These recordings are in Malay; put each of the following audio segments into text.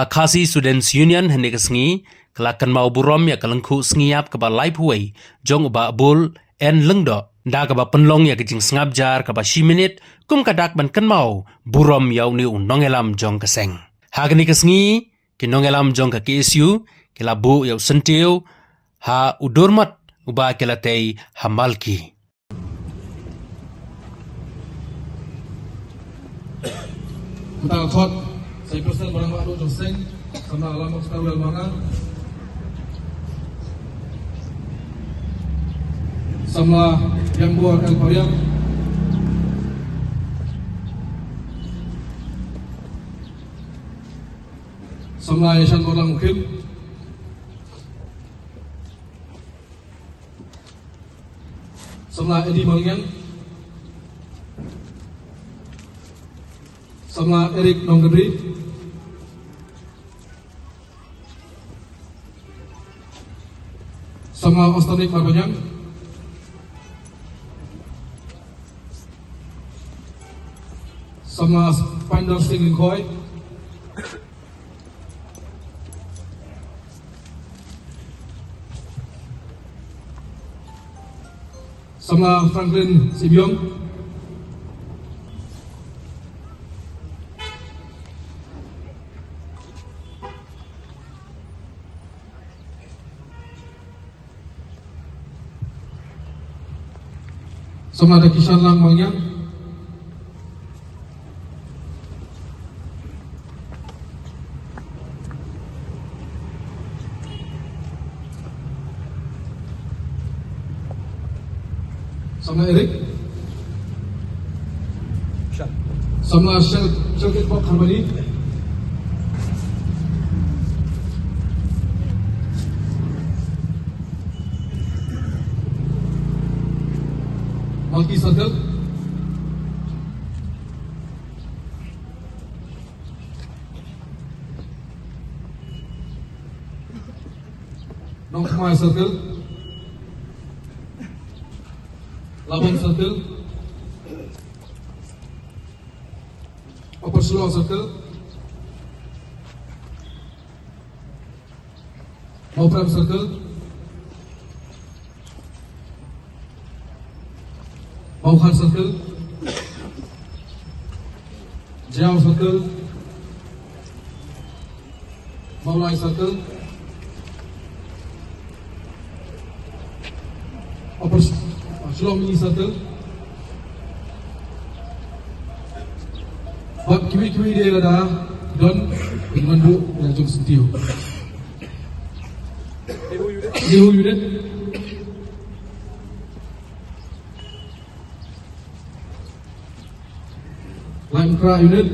Khasi Students Union hendak sengi kelakan mau burom ya kelengku sengiap ke balai puai jong ba bul en lengdo da ke ba penlong ya kejing sengap jar ke ba 10 minit kum kadak ban kan mau burom yau ni nongelam jong keseng hagni kesengi ki nongelam jong ke KSU kila bu yau sentiu ha udurmat uba kila tei hamalki Kita khot saya pesan barang baru joseng sama alamat sekalian mana sama yang buat el pariam sama yayasan orang mungkin sama Edi Malian sama Erik Nonggedri sama Ostanik Marbanyang sama Spinder Singing Koi sama Franklin Sibyong sama ada Kishan Lang Mangyang sama Erik sama Syakit Pok Harmani Malki Circle Nongkmai Circle Labang Circle Upper Slough Circle Maupram Circle Maukhan Circle Jiao Circle Maulai Circle Upper Slough Mini Circle Bak kiwi-kiwi dia ada don dengan bu rajung sentiu Dehu unit Lime Kra unit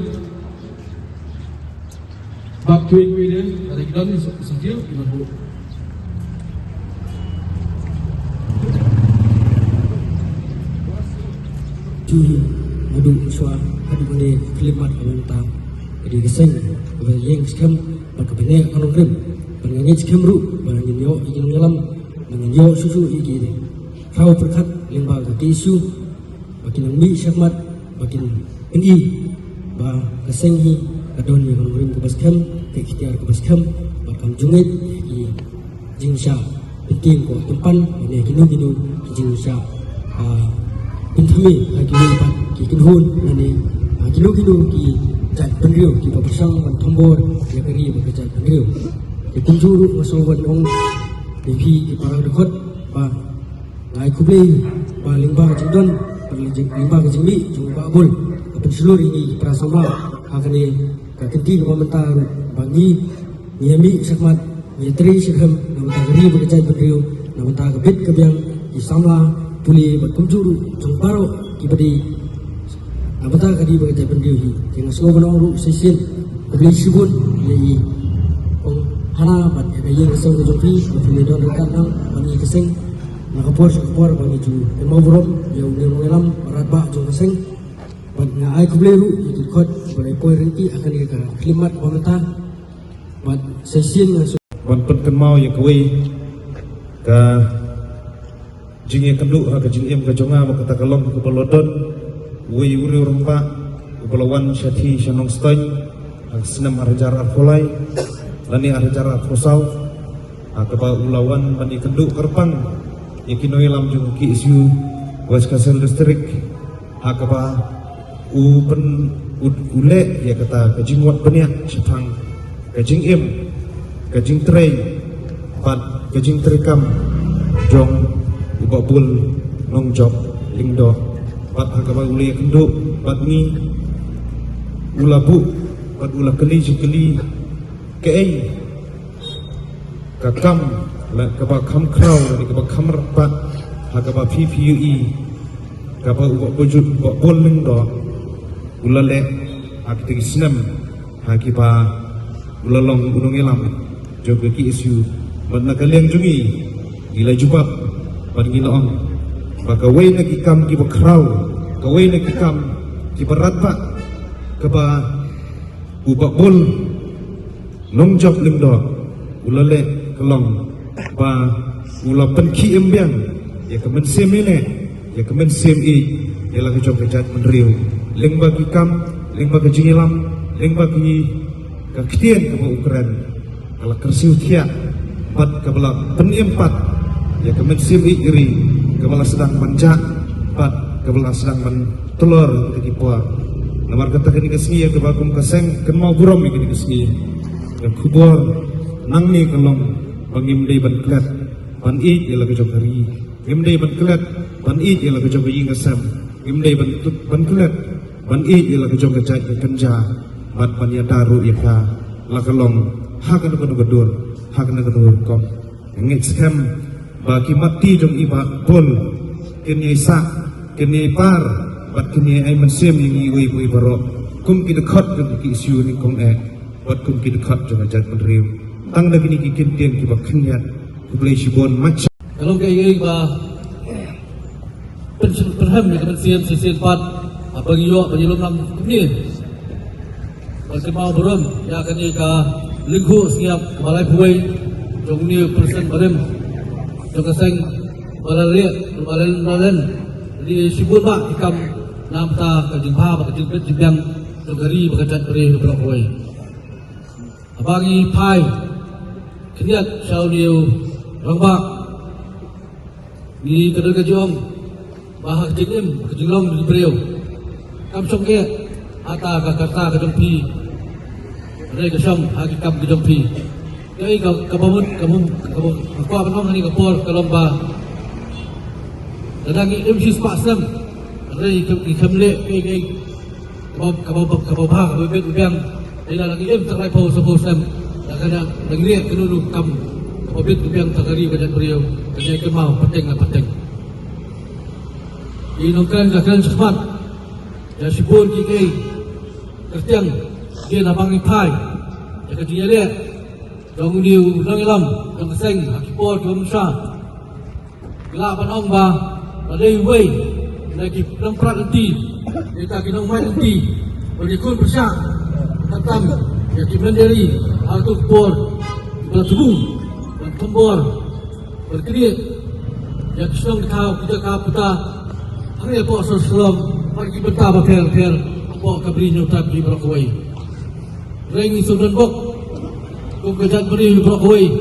Bak kiwi-kiwi dia ada don sentiu dengan bu Curi madu suar hadi mani kelimat awanta di geseng yang skam berkebene anogrim bernyanyi skam ru bernyanyi yo ingin dalam bernyanyi susu iki ni kau perkat lembaga isu bakin mi syakmat bakin ini ba geseng hi kadon yang anogrim ke baskam ke ikhtiar ke baskam bakam jungit i jingsha penting ko tempan ini ginu jingsha Intami lagi lebat ki kinhun nani kilo ki jat penriu ki papasang man tombor ya kari bekerja penriu ki kunjuru masowan ong ki para dekot ba ngai kublei ba lingba jidon lingba ke jingli jung ba bol kapan seluruh ini prasama hakani ka kenti ko mentar bagi niami sakmat yatri sikham namta kari bekerja penriu namta kabit kabyang ki samla puli berkunjuru jengparo kibadi abata kadi bekerja pendiuhi dengan semua penongru sesin kebeli sibun yai ong hana bat yai keseng kejopi kebeli don rekadang bani keseng nakapor bani ju mau burom yau ni mengelam ratba jong keseng bat ngai kebeli ru itu kot balai poi renti akan dika klimat wamata bat sesin ban pen mau ya kowe ka jing yang kedua ha jing em ka jonga ma kata kalong ke pelodon wi uri rumpa upalawan syati shanong stoi senam arjar arfolai lani arjar arfosau kaba ulawan bani kenduk kerpang ikinoi lam jung ki isu was kasel distrik kaba pen ule ya kata kajing wat peniak sepang kajing im kajing trei pat kajing trikam jong ubabul nong job lingdo pat kaba ule kenduk pat ni ulabu pat ula keli jikeli kei kakam la kaba kham krau ni kaba kham rapat kaba PPUE kaba ubabujud ubabul lingdo ulale akti sinam hakiba ulalong gunung elam joga ki isu badna kalian jungi gila jubab bad gila om baka way na kikam ki bakraw kaway na kikam ki baratba kaba ubabul nong job lingdo ulale kelong ba ulapan ki embiang ya kemen semile ya kemen semi ya lagi job kejat menriu ling bagi kam, ling bagi jingilam, ling bagi kaktian kaba Ukrain, kalau kersiu tiak, pat kabala penimpat, ya kemen simi iri, kabala sedang manja, pat kabala sedang mentelur ke kipua. Namar kata kini kesengi ya kebakum keseng, ken mau burom ya kini kesengi, dan kubur nang ni kelong bangimdei ban klet, ban ik ya lagi jogari, imdei ban klet, ban ik ya lagi jogari ngasam, imdei ban klet. Ban ik ialah kejong kejat kenja ban ya daru ika lakalong hakan kedur hakan kedur kom ngit scam bagi mati jong iba bol kini sa kini par bat kini ai mensem ni iwi baro kum ki dekat ke isu ni kom bat kum ki dekat jong kejat menriu tang lagi ni kikin tiang ki bak kenyat ku boleh sibon macam kalau kayak ba penhem ni kemensian sisi 4 bagi yo bagi lom kemudian bagi mau berum ya akan ka lingku siap balai buai jong ni persen barem jong kaseng balai balai di sibut ba ikam nam ta ka jingpa ba ka jingpet jingyang jogari ba ka chat beri ba buai bagi pai keniat syau liu rangba ni kedua kejong bahak jingim kejinglong di beriau kam song ke ata ka karta ka jongpi re ka song agi kam ka jongpi kai ka kabamut kamu pa panong ni ka por ka lomba dadangi MC spasam re ka kamle kai kabab ha ka bet biang ila lagi em tak lai po sa po sam kada dangri ka lulu kam kabet biang takari ka jan beriau ka jai ka mau pateng inongkan ka kan cepat ya sibun kiki kertiang dia napang ipai ya kerja dia dong diu dong ilam dong seng akipor dong sha gelap panong ba badai wei lagi dong prat nanti kita kinong main nanti bagi kun persya tatam ya kimenderi altu por bertubuh dan tembor berkeliat ya kisong kita puta hari apa sesuatu pagi bentar bakal apa kabrinyo tapi berkuai rengi sudan bok kau kejat beri berkuai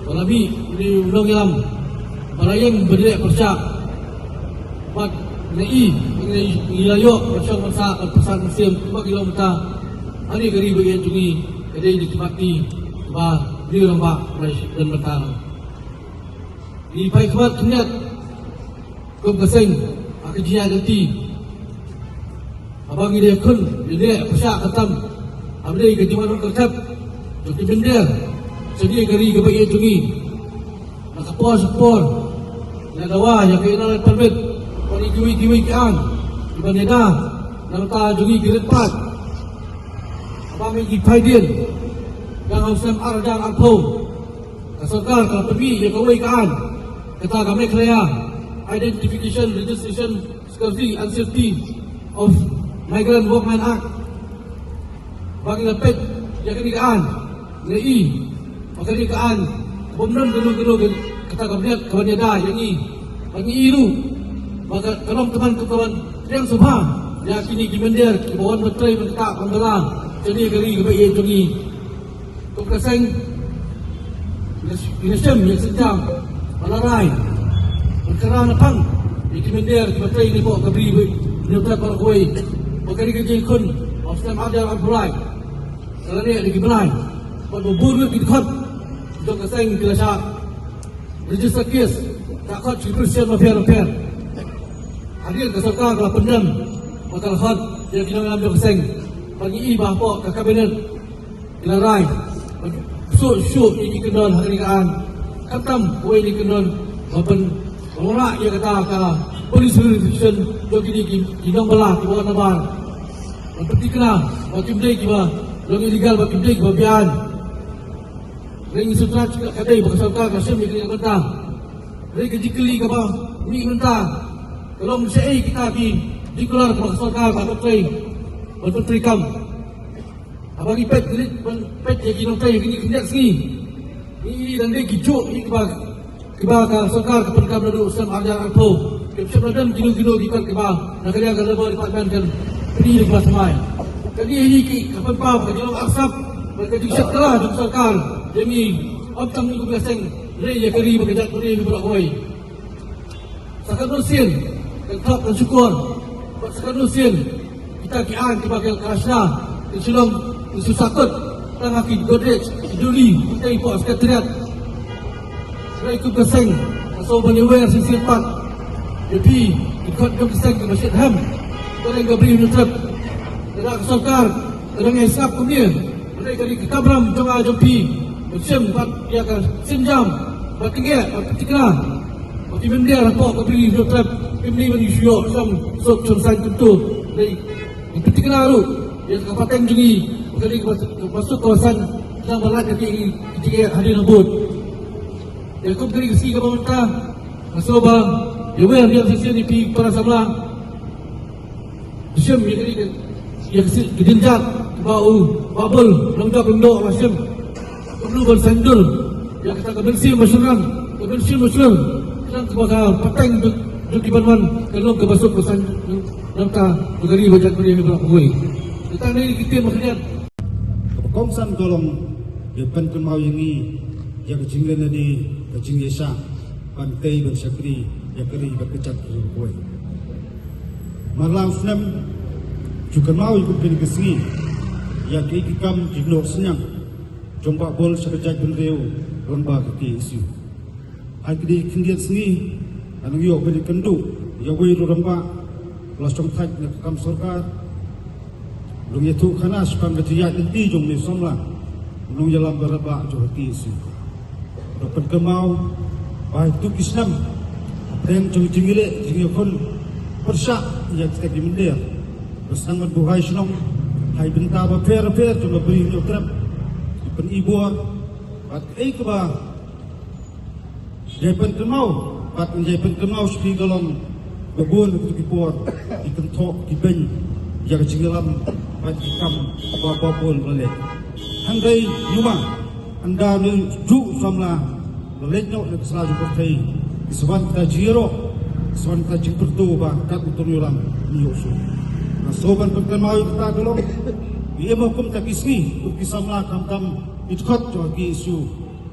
balabi ni ulong yang balayang berdek persak mat nei ilayo persak masa pesan musim bagi lomta hari gari bagian jungi kedai dinikmati ba di lomba dan betang di pai khabat kenyat kau keseng akijian nanti abang dia kun dia persak katam abdai ke timan kertap jadi benda sedia gari ke bagi jungi nak por nak dawa yang kena permit poni kiwi kan iban eda nak ta jungi kirepat abang mi paidian yang hausam arjang alpo kasarkar kalau pergi dia kawai kan kata kami kerja identification registration security and safety of Migrant Workman Act bagi lepet yang kenikaan nei maka kenikaan bomnom genu kata kabarnya dah yang ini bagi itu maka kalau teman-teman yang subhan ya kini di mender di bawah menteri mentak pembela jadi kali kebaik ia jongi kau keseng Indonesia yang sejam malarai berkerana pang di Mender kebatai ini bawa keberi nyutat para kuih bakal kerja kun Osman ada Abdullah kalau ni ada Gibran pada buru kita untuk keseng kelasah register kes takut 10% repair hadir ke serta kalau pendam bakal hot dia kena ambil keseng bagi ibah pok ke kabinet dilarai so ini kendon hari kaan katam kuih ini kendon maupun orang yang kata police jurisdiction bagi ni kinong belah di bawah nabar seperti kena bagi mdek kiba long illegal bagi mdek babian ring sutra kadai bagi serta kasim ni kena mentah ring kejikeli kaba ni mentah kalau mesti kita di keluar bagi serta bagi menteri kam abang ipet gelit pet yang kinong tay kini kenyak sini ini dan dia gijuk ini kiba ka serta kepenkam lalu Ustaz Arjan Arpo Kepsiap Radan gino-gino di kebah nak kerja ke lebar departmen kan ini di kelas mai jadi ini kapan pau ke jalan asap mereka disiap telah di serkar demi optang itu biasang rei ya keri bekerja kuri berak koi sakan nusin tetap dan syukur sakan nusin kita kian kebagai kerasna disulung isu sakut tengah ki godrej duli kita import sekretariat rei ku keseng so banyewer sisi 4 jadi ikut keseng ke Masjid Ham orang yang beri nutrap tidak kesokar orang yang isap kemudian mereka di ketabram jomah jompi macam dia akan senjam bertinggi bertiklah bagi mendia rapor beri nutrap ini beri syok sok consan tentu dari bertiklah tu dia kabupaten Jungi kali masuk kawasan yang barat ketika hadir nabut dia kau beri kesi ke pemerintah masoba dia yang sisi ni pi para sabla Syem yang gedinjak bau babel lengkap lengdok Syem perlu bersandul yang kita kebensin masyarakat kebensin masyarakat dan kebakar pateng untuk di Banwan kalau ke masuk pesan langkah negeri bajak beri berapa kuih kita ni kita maksudnya Komsan tolong depan kun mau ini yang kecinggan di kecing desa pantai bersakri yang keri berkecat kuih malam senam juga mau ikut pilih kesini yang keikam di luar senyang jompa bol sekejap bendeu lomba keti isu akhirnya kendiat sini anu yo pilih kendu yang wei lomba kelas congtak nak kam sorkar lung itu karena sukan kejayaan inti jom ni somla lung jalan beraba jom hati isu dapat kemau baik tu Islam yang jengile jengikon persyak yang kita dimendir bersama buhai senong hai benta per cuma beri nyutrap pen ibu pat keba jepen kemau pat jepen kemau sepi golong bebun untuk dipor dikentok diben yang jengilam pat kam apa-apa boleh handai nyuma anda ni ju samla lenyok le selaju pertai disebut kita jiro disebut kita jimpertu ba kat utur yulam niusu soban perkenal kita golong ia hukum tak ismi ukisam lah kam itkot jogi isu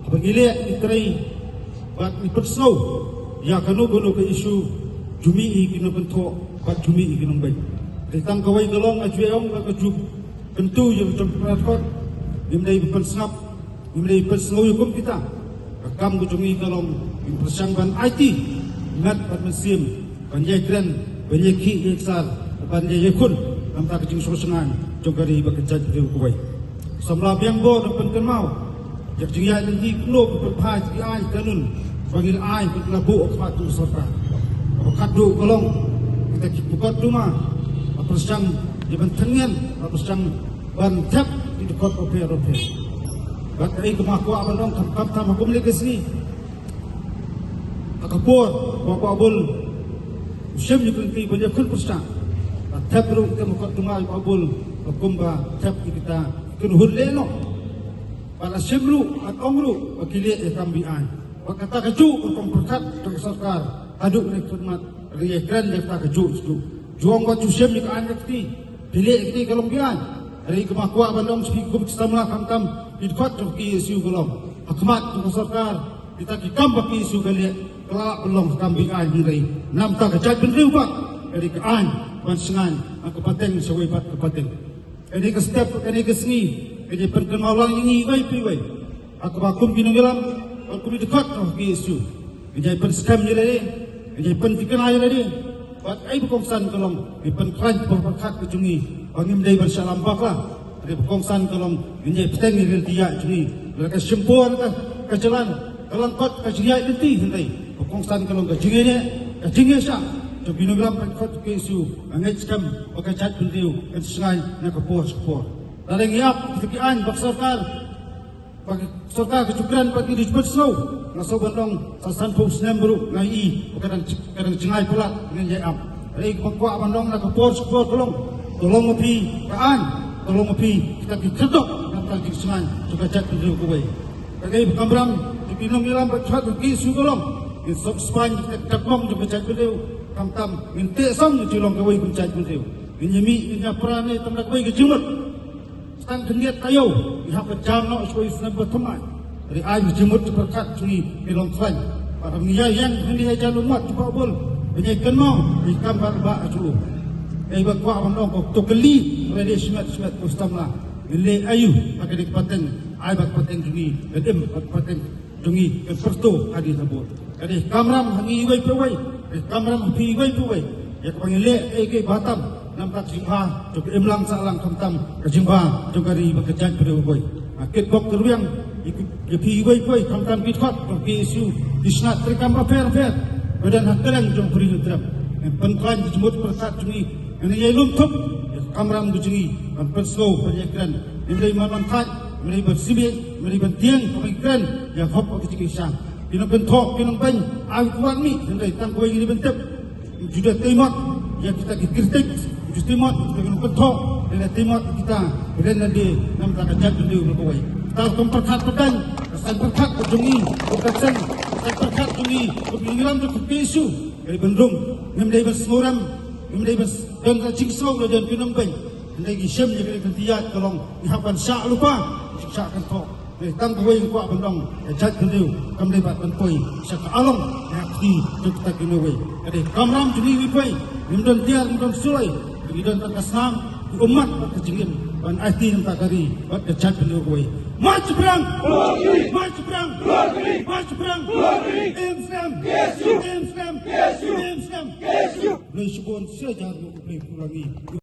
apabila itrai bat ipersau ya kanu ke isu jumi kena bentuk bat jumi kena baik ditang kawai golong ajueong ke jub bentu yang tempat dimulai bersap dimulai persau hukum kita rekam kujungi golong persangban IT ingat bat mesim panjai kren banyak ki eksal pandai yakun amta kecing sosengan jogari bekerja di kuwait samla biang bo depan kenau jak jia lagi kulo berphai di ai kanun bangil ai labu akatu serta akadu kolong kita bukat rumah persang di bentengan persang bantap di dekat oper bat ai kemaku abang kap tam hukum lagi sini akapor babul Syem juga banyak kun persang tap ru kita mukot tungai kabul kumba tap kita kunhul leno pada semru atongru wakili ekambian wakata kaju komperkat tong sarkar aduk ni khidmat riekran dia ta kaju juang wa jusem ni kan yakti pilih ikti kalombian Dari kemakwa bandong sepi kum kistamlah kamtam idkot ki isu golong. Hakmat tu sarkar kita ki kambak isu galia kelak belum kambing ai hirai. Nam ta kajat bendriu pak dari kean ban sengan aku pateng sewai pat kepateng. Dari ke step dari ke sengi dari perkenalan ini wai piwai. Aku bakum kinungilam aku idkot ki isu. Jadi penskam jadi jadi penfikiran jadi. Buat ai berkongsan kolong di penkran berkat kecungi bangim dai bersalam baklah di berkongsan kolong ini peteng ini dia cungi mereka sempur ke jalan dalam kot ke jia inti hentai berkongsan kolong ke jingi sah to binogram kot ke isu angai skam pakai cat pentiu ke sengai nak ke pos dari ngiap fikiran baksarkar bagi serta kecukupan bagi disebut slow naso bandong sasan pos nembru ngai kadang jengai pula dengan jam dari pakwa bandong nak pos tolong api kaan tolong api kita dikedok nak lagi sengan juga cat dulu kowe bagi kamram dipinum ilam berchat ki su tolong di sok span kita takmong juga cat dulu kam minta sam tolong kowe pun cat dulu ini prane tamdak kowe kejumut Tang kendiat tayo ihap jam nak supaya senang berteman dari air jemut berkat curi ilong klan para menyayan hendak jalan umat cepat bol banyak kenal ikan barba aculu bakwa bandong kok to keli ready semat kustamlah nilai ayu pakai di paten ai bak paten curi gedem bak paten curi ke perto hadis sabut jadi kamram hangi wai pewai kamram pi wai pewai ya panggil ke Batam nampak jingha jog emlang salang kamtam ke jingha jog ari bekerja pada boy akit bok teruyang ipi boy kamtam bitfat ke isu disnat rekam fair badan hakalan jong peri nutram penklan dijemut persat juni ini yelum tup kamram gujungi perslo penyekan ini manfaat ini bersibik ini bentiang pemikiran ya hop ke kisah pinong bentok pinong ban ai kuat mi hendak tang kowe ini bentuk sudah timot yang kita kritik Justimot dengan bentuk dengan timot kita dengan di nam tak ajak dulu berkawai. Tahu tempat pedan, kesan perkat kejungi, kesan perkat jungi, kebilangan tu kepisu dari bendung, memdai bersemuram, memdai dan ciksau dan pinambai, memdai gisem jadi kentiat tolong dihapan syak lupa, syak kentok. Tang kawai kuat bendung, ajak dulu, kami dapat benpoi, syak along, yakti kita kinawai. Jadi kamram jungi wipai, memdan tiar memdan sulai. Kemudian terkesan umat berkecingin dan arti yang tak kari buat kecat beliau kue. Maju perang, maju perang, maju perang. Islam, Islam, Islam. Boleh sebut sejarah boleh kurangi.